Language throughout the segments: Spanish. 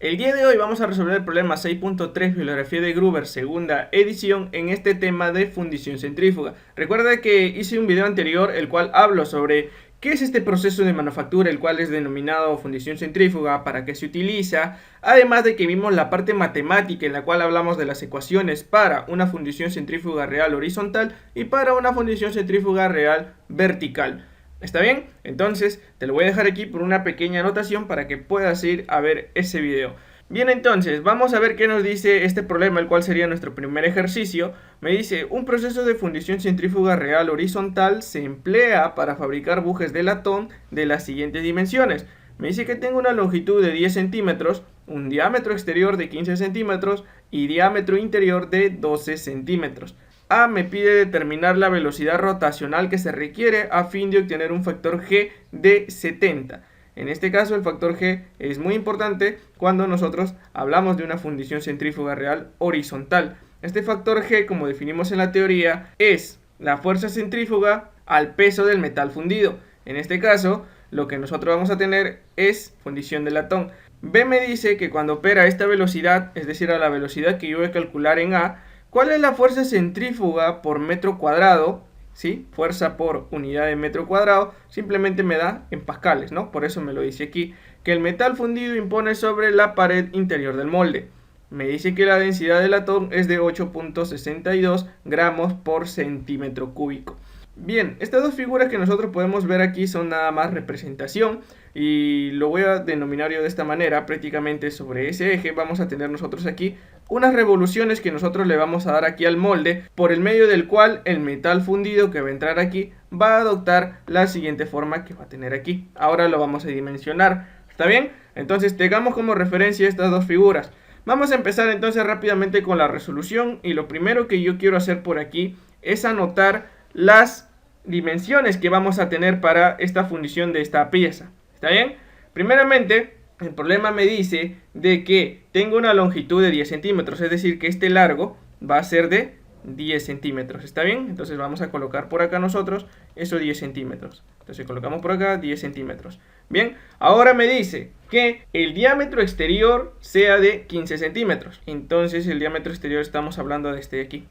El día de hoy vamos a resolver el problema 6.3 bibliografía de Gruber, segunda edición, en este tema de fundición centrífuga. Recuerda que hice un video anterior el cual hablo sobre qué es este proceso de manufactura, el cual es denominado fundición centrífuga, para qué se utiliza, además de que vimos la parte matemática en la cual hablamos de las ecuaciones para una fundición centrífuga real horizontal y para una fundición centrífuga real vertical. ¿Está bien? Entonces te lo voy a dejar aquí por una pequeña anotación para que puedas ir a ver ese video. Bien, entonces vamos a ver qué nos dice este problema, el cual sería nuestro primer ejercicio. Me dice: un proceso de fundición centrífuga real horizontal se emplea para fabricar bujes de latón de las siguientes dimensiones. Me dice que tengo una longitud de 10 centímetros, un diámetro exterior de 15 centímetros y diámetro interior de 12 centímetros. A me pide determinar la velocidad rotacional que se requiere a fin de obtener un factor G de 70. En este caso el factor G es muy importante cuando nosotros hablamos de una fundición centrífuga real horizontal. Este factor G, como definimos en la teoría, es la fuerza centrífuga al peso del metal fundido. En este caso, lo que nosotros vamos a tener es fundición de latón. B me dice que cuando opera a esta velocidad, es decir, a la velocidad que yo voy a calcular en A, ¿cuál es la fuerza centrífuga por metro cuadrado? ¿Sí? Fuerza por unidad de metro cuadrado simplemente me da en pascales, ¿no? Por eso me lo dice aquí, que el metal fundido impone sobre la pared interior del molde. Me dice que la densidad del latón es de 8.62 gramos por centímetro cúbico. Bien, estas dos figuras que nosotros podemos ver aquí son nada más representación y lo voy a denominar yo de esta manera. Prácticamente sobre ese eje vamos a tener nosotros aquí unas revoluciones que nosotros le vamos a dar aquí al molde, por el medio del cual el metal fundido que va a entrar aquí va a adoptar la siguiente forma que va a tener aquí. Ahora lo vamos a dimensionar, ¿está bien? Entonces tengamos como referencia estas dos figuras. Vamos a empezar entonces rápidamente con la resolución, y lo primero que yo quiero hacer por aquí es anotar las dimensiones que vamos a tener para esta fundición de esta pieza. ¿Está bien? Primeramente, el problema me dice de que tengo una longitud de 10 centímetros, es decir, que este largo va a ser de 10 centímetros. ¿Está bien? Entonces vamos a colocar por acá nosotros esos 10 centímetros. Entonces colocamos por acá 10 centímetros. Bien, ahora me dice que el diámetro exterior sea de 15 centímetros. Entonces el diámetro exterior estamos hablando de este de aquí.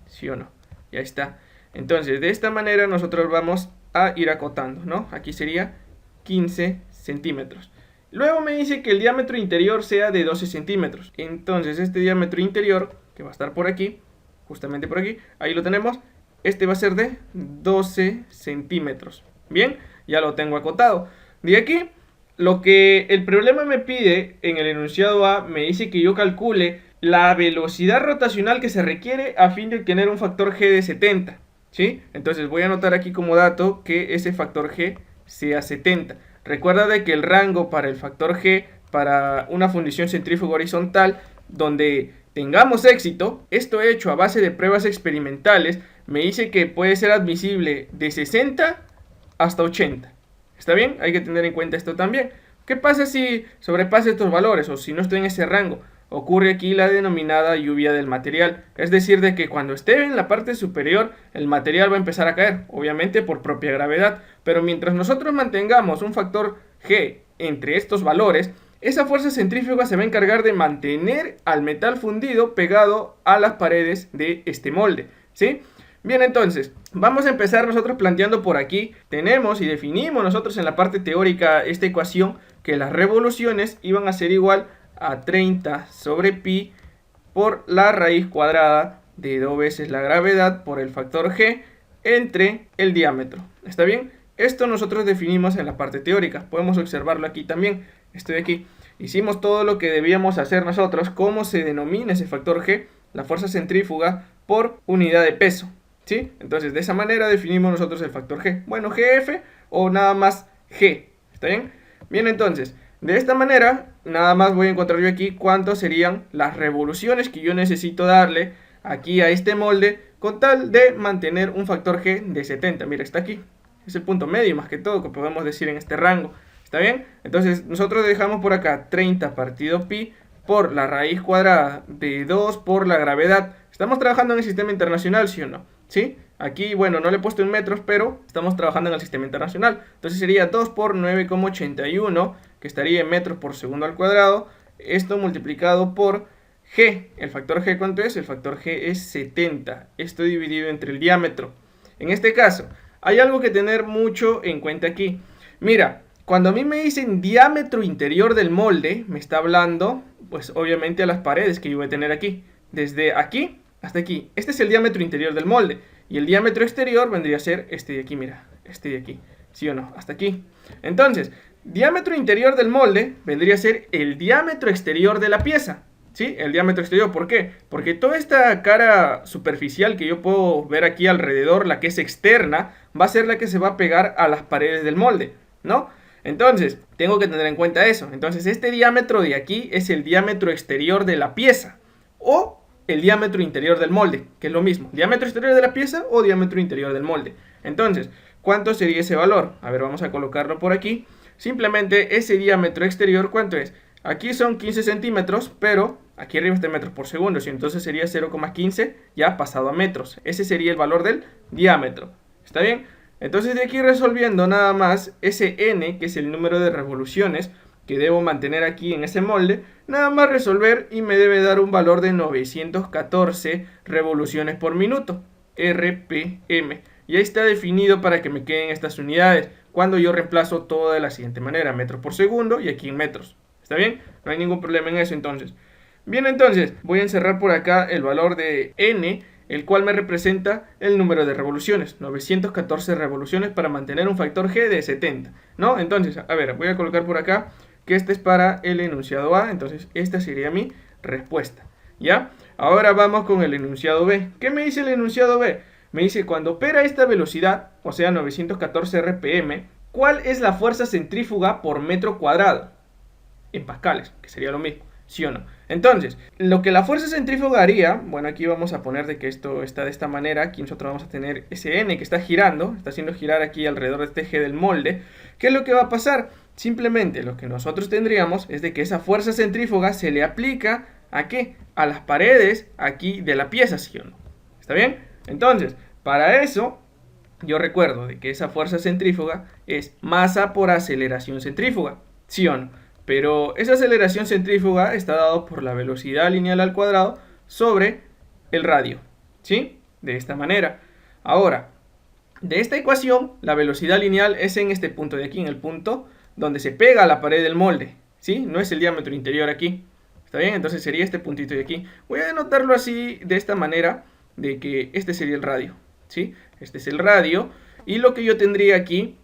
¿Sí o no? Ya está. Entonces de esta manera nosotros vamos a ir acotando, ¿no? Aquí sería 15 centímetros. Luego me dice que el diámetro interior sea de 12 centímetros. Entonces este diámetro interior, que va a estar por aquí, justamente por aquí, ahí lo tenemos, este va a ser de 12 centímetros. Bien, ya lo tengo acotado. De aquí, lo que el problema me pide en el enunciado A, me dice que yo calcule la velocidad rotacional que se requiere a fin de obtener un factor G de 70. ¿Sí? Entonces voy a anotar aquí como dato que ese factor G sea 70. Recuerda de que el rango para el factor G para una fundición centrífuga horizontal donde tengamos éxito, esto hecho a base de pruebas experimentales, me dice que puede ser admisible de 60 hasta 80. ¿Está bien? Hay que tener en cuenta esto también. ¿Qué pasa si sobrepasa estos valores o si no estoy en ese rango? Ocurre aquí la denominada lluvia del material, es decir, de que cuando esté en la parte superior el material va a empezar a caer, obviamente por propia gravedad, pero mientras nosotros mantengamos un factor G entre estos valores, esa fuerza centrífuga se va a encargar de mantener al metal fundido pegado a las paredes de este molde, ¿sí? Bien, entonces, vamos a empezar nosotros planteando por aquí. Tenemos y definimos nosotros en la parte teórica esta ecuación, que las revoluciones iban a ser igual a 30 sobre pi por la raíz cuadrada de 2 veces la gravedad por el factor G entre el diámetro. ¿Está bien? Esto nosotros definimos en la parte teórica. Podemos observarlo aquí también. Estoy aquí. Hicimos todo lo que debíamos hacer nosotros. ¿Cómo se denomina ese factor G? La fuerza centrífuga por unidad de peso. ¿Sí? Entonces de esa manera definimos nosotros el factor G. Bueno, GF o nada más G. ¿Está bien? Bien, entonces, de esta manera, nada más voy a encontrar yo aquí cuántas serían las revoluciones que yo necesito darle aquí a este molde con tal de mantener un factor G de 70. Mira, está aquí. Es el punto medio más que todo que podemos decir en este rango. ¿Está bien? Entonces nosotros dejamos por acá 30 partido pi por la raíz cuadrada de 2 por la gravedad. Estamos trabajando en el sistema internacional, ¿sí o no? ¿Sí? Aquí, bueno, no le he puesto en metros, pero estamos trabajando en el sistema internacional. Entonces sería 2 por 9,81, que estaría en metros por segundo al cuadrado, esto multiplicado por G. ¿El factor G cuánto es? El factor G es 70. Esto dividido entre el diámetro. En este caso, hay algo que tener mucho en cuenta aquí. Mira, cuando a mí me dicen diámetro interior del molde, me está hablando, pues obviamente a las paredes que yo voy a tener aquí. Desde aquí hasta aquí. Este es el diámetro interior del molde. Y el diámetro exterior vendría a ser este de aquí, mira. Este de aquí. ¿Sí o no? Hasta aquí. Entonces, diámetro interior del molde vendría a ser el diámetro exterior de la pieza. ¿Sí? El diámetro exterior. ¿Por qué? Porque toda esta cara superficial que yo puedo ver aquí alrededor, la que es externa, va a ser la que se va a pegar a las paredes del molde, ¿no? Entonces, tengo que tener en cuenta eso. Entonces, este diámetro de aquí es el diámetro exterior de la pieza. O el diámetro interior del molde, que es lo mismo. Diámetro exterior de la pieza o diámetro interior del molde. Entonces, ¿cuánto sería ese valor? A ver, vamos a colocarlo por aquí. Simplemente ese diámetro exterior, ¿cuánto es? Aquí son 15 centímetros, pero aquí arriba está en metros por segundo. Entonces sería 0,15 ya pasado a metros. Ese sería el valor del diámetro. ¿Está bien? Entonces de aquí resolviendo nada más ese n, que es el número de revoluciones que debo mantener aquí en ese molde, nada más resolver y me debe dar un valor de 914 revoluciones por minuto, RPM. Y ahí está definido para que me queden estas unidades cuando yo reemplazo todo de la siguiente manera, metros por segundo y aquí en metros. ¿Está bien? No hay ningún problema en eso entonces. Bien, entonces voy a encerrar por acá el valor de n, el cual me representa el número de revoluciones, 914 revoluciones para mantener un factor G de 70, ¿no? Entonces, a ver, voy a colocar por acá que este es para el enunciado A, entonces esta sería mi respuesta, ¿ya? Ahora vamos con el enunciado B. ¿Qué me dice el enunciado B? Me dice, cuando opera esta velocidad, o sea 914 RPM, ¿cuál es la fuerza centrífuga por metro cuadrado? En pascales, que sería lo mismo, ¿sí o no? Entonces, lo que la fuerza centrífuga haría, bueno, aquí vamos a poner de que esto está de esta manera, aquí nosotros vamos a tener ese n que está girando, está haciendo girar aquí alrededor de este eje del molde. ¿Qué es lo que va a pasar? Simplemente lo que nosotros tendríamos es de que esa fuerza centrífuga se le aplica ¿a qué? A las paredes aquí de la pieza, ¿sí o no? ¿Está bien? Entonces, para eso, yo recuerdo de que esa fuerza centrífuga es masa por aceleración centrífuga, ¿sí o no? Pero esa aceleración centrífuga está dado por la velocidad lineal al cuadrado sobre el radio, ¿sí? De esta manera. Ahora, de esta ecuación, la velocidad lineal es en este punto de aquí, en el punto donde se pega a la pared del molde, ¿sí? No es el diámetro interior aquí, ¿está bien? Entonces sería este puntito de aquí. Voy a denotarlo así, de esta manera, de que este sería el radio, ¿sí? Este es el radio, y lo que yo tendría aquí,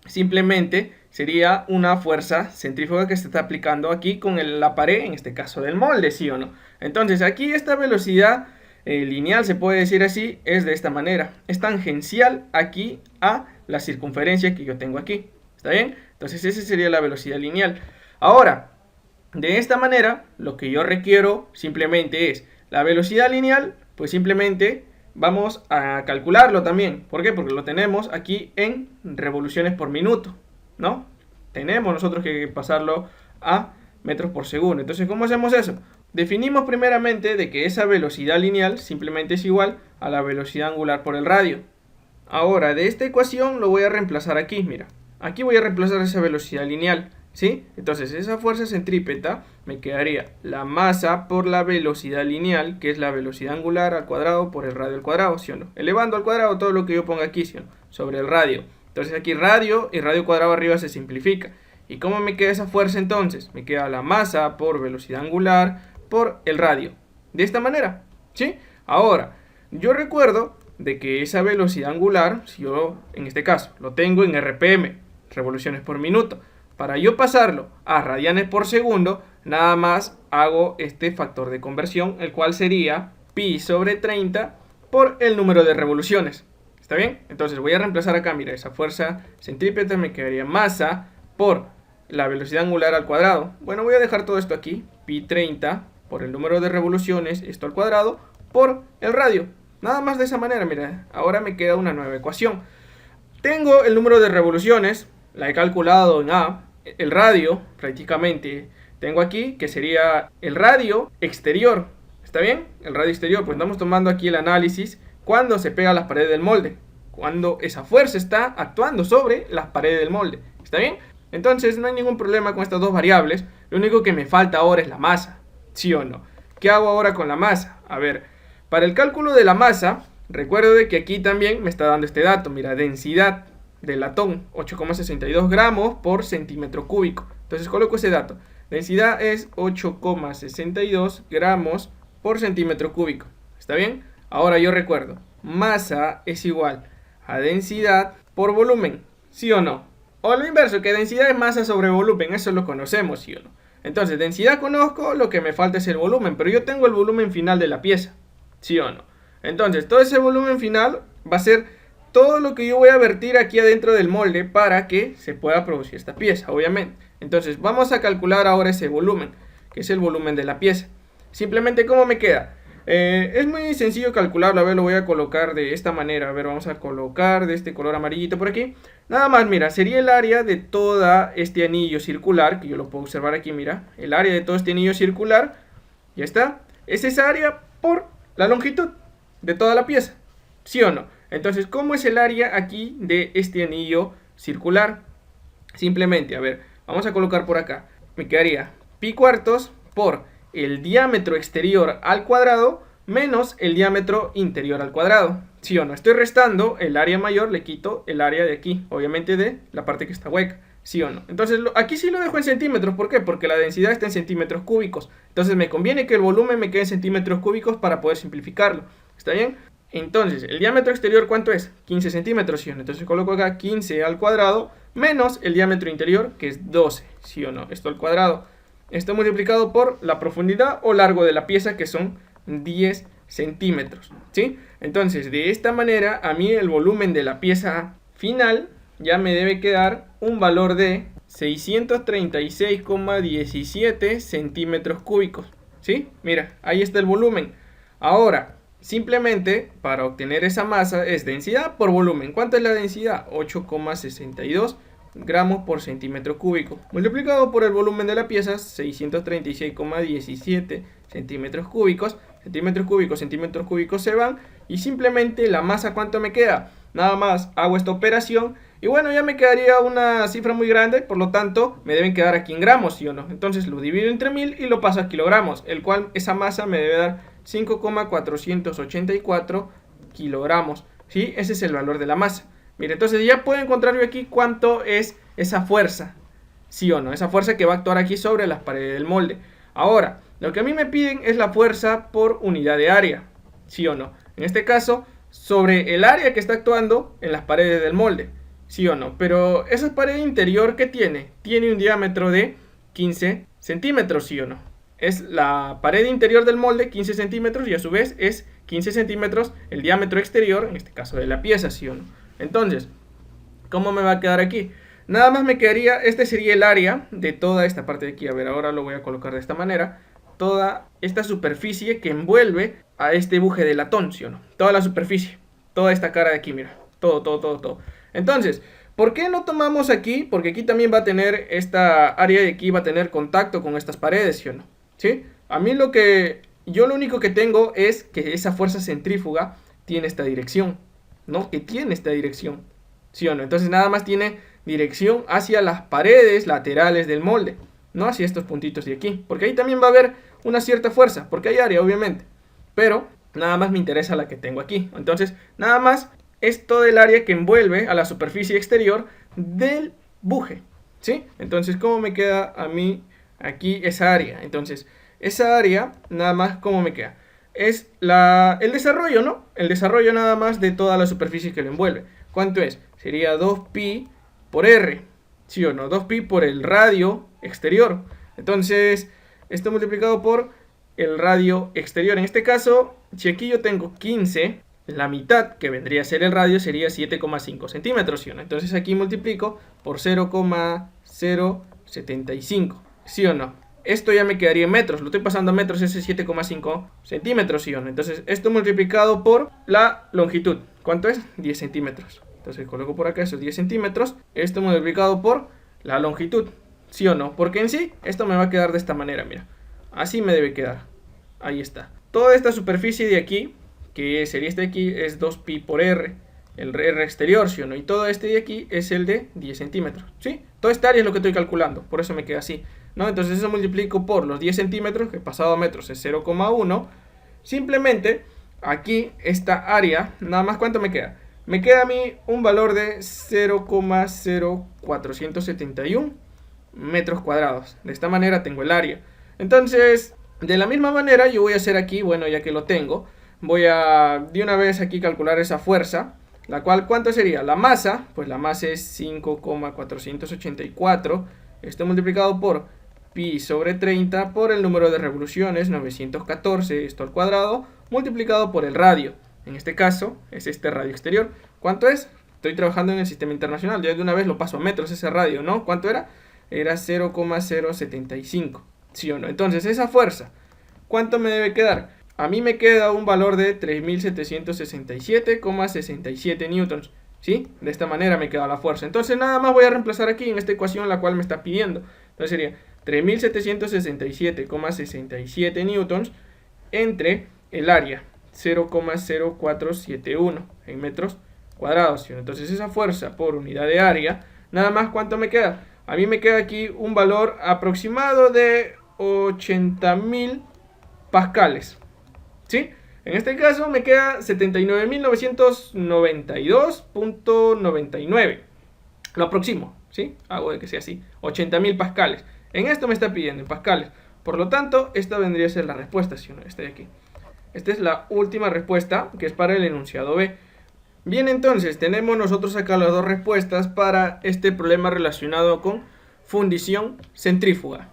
simplemente sería una fuerza centrífuga que se está aplicando aquí con la pared, en este caso del molde, ¿sí o no? Entonces aquí esta velocidad lineal, se puede decir así, es de esta manera. Es tangencial aquí a la circunferencia que yo tengo aquí. ¿Está bien? Entonces esa sería la velocidad lineal. Ahora, de esta manera, lo que yo requiero simplemente es la velocidad lineal, pues simplemente vamos a calcularlo también. ¿Por qué? Porque lo tenemos aquí en revoluciones por minuto, ¿no? Tenemos nosotros que pasarlo a metros por segundo. Entonces, ¿cómo hacemos eso? Definimos primeramente de que esa velocidad lineal simplemente es igual a la velocidad angular por el radio. Ahora, de esta ecuación lo voy a reemplazar aquí, mira. Aquí voy a reemplazar esa velocidad lineal, ¿sí? Entonces, esa fuerza centrípeta me quedaría la masa por la velocidad lineal, que es la velocidad angular al cuadrado por el radio al cuadrado, ¿sí o no? Elevando al cuadrado todo lo que yo ponga aquí, ¿sí o no? Sobre el radio. Entonces aquí radio y radio cuadrado arriba se simplifica. ¿Y cómo me queda esa fuerza entonces? Me queda la masa por velocidad angular por el radio. De esta manera, ¿sí? Ahora, yo recuerdo de que esa velocidad angular, si yo en este caso lo tengo en RPM, revoluciones por minuto, para yo pasarlo a radianes por segundo, nada más hago este factor de conversión, el cual sería pi sobre 30 por el número de revoluciones. ¿Está bien? Entonces voy a reemplazar acá, mira, esa fuerza centrípeta me quedaría masa por la velocidad angular al cuadrado. Bueno, voy a dejar todo esto aquí, pi 30 por el número de revoluciones, esto al cuadrado, por el radio. Nada más de esa manera, mira, ahora me queda una nueva ecuación. Tengo el número de revoluciones, la he calculado en A, el radio prácticamente tengo aquí, que sería el radio exterior. ¿Está bien? El radio exterior, pues estamos tomando aquí el análisis cuando se pega a las paredes del molde, cuando esa fuerza está actuando sobre las paredes del molde. ¿Está bien? Entonces no hay ningún problema con estas dos variables. Lo único que me falta ahora es la masa, ¿sí o no? ¿Qué hago ahora con la masa? A ver, para el cálculo de la masa, recuerdo de que aquí también me está dando este dato. Mira, densidad del latón, 8,62 gramos por centímetro cúbico. Entonces coloco ese dato. Densidad es 8,62 gramos por centímetro cúbico. ¿Está bien? Ahora yo recuerdo, masa es igual a densidad por volumen, ¿sí o no? O lo inverso, que densidad es masa sobre volumen, eso lo conocemos, ¿sí o no? Entonces, densidad conozco, lo que me falta es el volumen, pero yo tengo el volumen final de la pieza, ¿sí o no? Entonces, todo ese volumen final va a ser todo lo que yo voy a vertir aquí adentro del molde para que se pueda producir esta pieza, obviamente. Entonces, vamos a calcular ahora ese volumen, que es el volumen de la pieza. Simplemente, ¿cómo me queda? Es muy sencillo calcularlo. A ver, lo voy a colocar de esta manera. A ver, vamos a colocar de este color amarillito por aquí. Nada más, mira, sería el área de todo este anillo circular, que yo lo puedo observar aquí, mira. El área de todo este anillo circular, ya está. Es esa área por la longitud de toda la pieza, ¿sí o no? Entonces, ¿cómo es el área aquí de este anillo circular? Simplemente, a ver, vamos a colocar por acá. Me quedaría pi cuartos por el diámetro exterior al cuadrado menos el diámetro interior al cuadrado. ¿Sí o no? Estoy restando el área mayor, le quito el área de aquí, obviamente de la parte que está hueca. ¿Sí o no? Entonces aquí sí lo dejo en centímetros. ¿Por qué? Porque la densidad está en centímetros cúbicos. Entonces me conviene que el volumen me quede en centímetros cúbicos para poder simplificarlo. ¿Está bien? Entonces, el diámetro exterior, ¿cuánto es? 15 centímetros, ¿sí o no? Entonces coloco acá 15 al cuadrado menos el diámetro interior, que es 12, ¿sí o no? Esto al cuadrado. Esto multiplicado por la profundidad o largo de la pieza, que son 10 centímetros, ¿sí? Entonces, de esta manera, a mí el volumen de la pieza final ya me debe quedar un valor de 636,17 centímetros cúbicos, ¿sí? Mira, ahí está el volumen. Ahora, simplemente para obtener esa masa es densidad por volumen. ¿Cuánto es la densidad? 8,62 gramos por centímetro cúbico. Multiplicado por el volumen de la pieza, 636,17 centímetros cúbicos. Centímetros cúbicos se van. Y simplemente la masa, ¿cuánto me queda? Nada más hago esta operación. Y bueno, ya me quedaría una cifra muy grande. Por lo tanto, me deben quedar aquí en gramos, ¿sí o no? Entonces lo divido entre 1000 y lo paso a kilogramos. El cual esa masa me debe dar 5,484 kilogramos, ¿sí? Ese es el valor de la masa. Mire, entonces ya puedo encontrar yo aquí cuánto es esa fuerza, ¿sí o no? Esa fuerza que va a actuar aquí sobre las paredes del molde. Ahora, lo que a mí me piden es la fuerza por unidad de área, ¿sí o no? En este caso, sobre el área que está actuando en las paredes del molde, ¿sí o no? Pero esa pared interior, ¿qué tiene? Tiene un diámetro de 15 centímetros, ¿sí o no? Es la pared interior del molde, 15 centímetros, y a su vez es 15 centímetros el diámetro exterior, en este caso de la pieza, ¿sí o no? Entonces, ¿cómo me va a quedar aquí? Nada más me quedaría, este sería el área de toda esta parte de aquí. A ver, ahora lo voy a colocar de esta manera. Toda esta superficie que envuelve a este buje de latón, ¿sí o no? Toda la superficie, toda esta cara de aquí, mira. Todo. Entonces, ¿por qué no tomamos aquí? Porque aquí también va a tener esta área de aquí, va a tener contacto con estas paredes, ¿sí o no? ¿Sí? A mí lo único que tengo es que esa fuerza centrífuga tiene esta dirección, ¿no? Que tiene esta dirección, ¿sí o no? Entonces nada más tiene dirección hacia las paredes laterales del molde, no hacia estos puntitos de aquí, porque ahí también va a haber una cierta fuerza, porque hay área obviamente, pero nada más me interesa la que tengo aquí. Entonces nada más es todo el área que envuelve a la superficie exterior del buje, ¿sí? Entonces, ¿cómo me queda a mí aquí esa área? Entonces, esa área, nada más, ¿cómo me queda? Es el desarrollo, ¿no? El desarrollo nada más de toda la superficie que lo envuelve. ¿Cuánto es? Sería 2pi por r, ¿sí o no? 2pi por el radio exterior. Entonces, esto multiplicado por el radio exterior. En este caso, si aquí yo tengo 15, la mitad, que vendría a ser el radio, sería 7,5 centímetros, ¿sí o no? Entonces aquí multiplico por 0,075, ¿sí o no? Esto ya me quedaría en metros, lo estoy pasando a metros, ese 7,5 centímetros, ¿sí o no? Entonces esto multiplicado por la longitud, ¿cuánto es? 10 centímetros. Entonces coloco por acá esos 10 centímetros, esto multiplicado por la longitud, ¿sí o no? Porque en sí, esto me va a quedar de esta manera, mira. Así me debe quedar. Ahí está. Toda esta superficie de aquí, que sería este de aquí, es 2pi por r, el r exterior, ¿sí o no? Y todo este de aquí es el de 10 centímetros, ¿sí? Toda esta área es lo que estoy calculando, por eso me queda así. ¿no? Entonces eso multiplico por los 10 centímetros, que pasado a metros es 0,1. Simplemente aquí esta área, nada más, ¿cuánto me queda? Me queda a mí un valor de 0,0471 metros cuadrados. De esta manera tengo el área. Entonces, de la misma manera yo voy a hacer aquí, bueno, ya que lo tengo, voy a de una vez aquí calcular esa fuerza, la cual, ¿cuánto sería? La masa, pues la masa es 5,484, esto multiplicado por pi sobre 30 por el número de revoluciones, 914, esto al cuadrado, multiplicado por el radio. En este caso es este radio exterior. ¿Cuánto es? Estoy trabajando en el sistema internacional, ya de una vez lo paso a metros ese radio, ¿no? ¿Cuánto era? Era 0,075, ¿sí o no? Entonces esa fuerza, ¿cuánto me debe quedar? A mí me queda un valor de 3767,67 newtons, ¿sí? De esta manera me queda la fuerza. Entonces nada más voy a reemplazar aquí en esta ecuación la cual me está pidiendo. Entonces sería 3767,67 newtons entre el área, 0,0471 en metros cuadrados. Entonces esa fuerza por unidad de área, nada más, ¿cuánto me queda? A mí me queda aquí un valor aproximado de 80.000 pascales, ¿sí? En este caso me queda 79.992.99. Lo aproximo, ¿sí? Hago de que sea así, 80.000 pascales. En esto me está pidiendo en pascales. Por lo tanto, esta vendría a ser la respuesta, si no, esta de aquí. Esta es la última respuesta, que es para el enunciado B. Bien, entonces, tenemos nosotros acá las dos respuestas para este problema relacionado con fundición centrífuga.